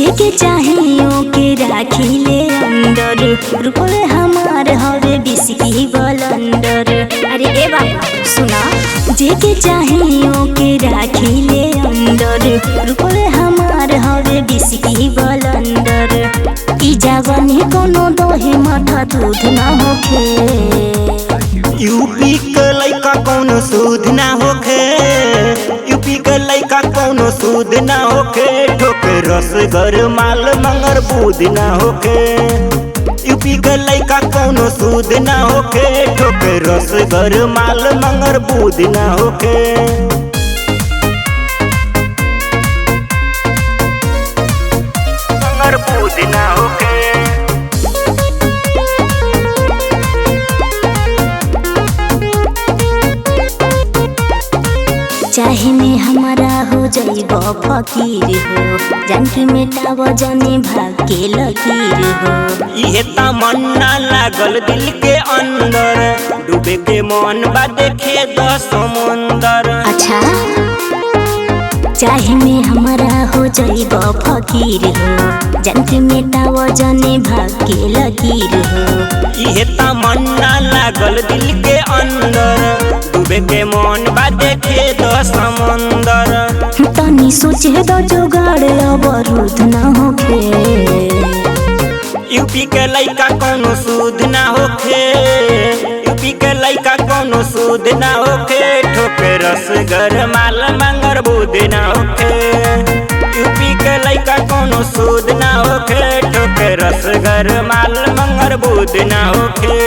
जेके चाहिए के राखी ले अंदर, रुपये हमार हवे बिस्की बलंदर। अरे ए बाबा सुना, जेके चाहिए के राखी ले अंदर, रुपये हमार हवे बिस्की बलंदर। ई जवानी कोनो दोहे माथा दूध ना होखे, यूपी के लइका कोनो सूद ना होखे, यूपी के लइका कोनो सूद ना होखे। ठोके रसगर माल मंगर बूद ना होखे, यूपी के लइका कोनो सूद ना होखे। ठोके रसगर माल मंगर बूद ना होखे। मंगर बूद ना होखे। चाहे में हमारा हो जाइब फकीर हो, जानकी मेटाव जाने भाग के लकीर हो। ये तमन्ना लागल दिल के अंदर, डूबे के मन बा देखे द समुंदर। अच्छा चाहे में हमारा हो जाइब फकीर हो, जानकी मेटाव जाने भाग के लकीर हो। ये तमन्ना लागल दिल के अंदर, डूबे के मन बा देखे द समुंदर। तनी सोचे दो जोगाड़ अवरुद्ध ना होखे, यूपी के लइका कोनो सूद ना होखे, यूपी के लइका कोनो सूद ना होखे। ठोके रसगर माल मंगर बूद ना होखे, यूपी के लइका कोनो सूद ना होखे। ठोके रसगर माल मंगर बूद ना होखे।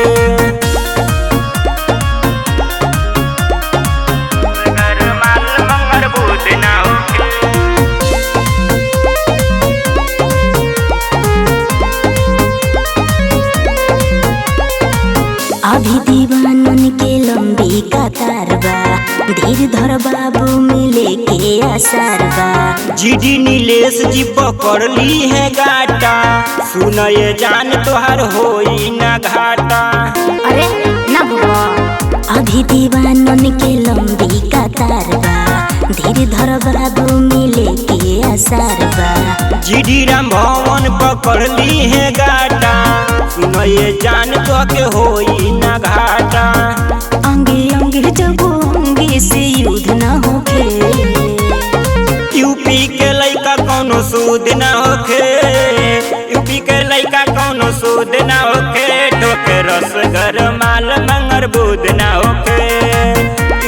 अभी दीवानन के लंबी कतार बा, धीर धर बाबू मिले के आसार बा। जीडी नीलेश जी पकड़ ली है गाटा, सुन ये जान तोहार होई ना घाटा। अरे ना बुआ, अभी दीवानन के लंबी कतार बा, धीर धर बाबू मिले के आसार बा। जीडी राम भवन पकड़ ली है गाटा, सुन ये जान तो के होई ना घाटा। अंगे अंगे जब अंगे से युद्ध ना होखे, यूपी के लइका कोनो सूद ना होखे, यूपी के लइका कोनो सूद ना होखे। ठोके रसगर माल मंगर बूद ना होखे,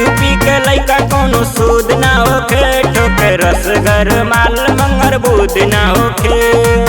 यूपी के लइका कोनो सूद ना होखे। ठोके रसगर माल मंगर बूद ना होखे।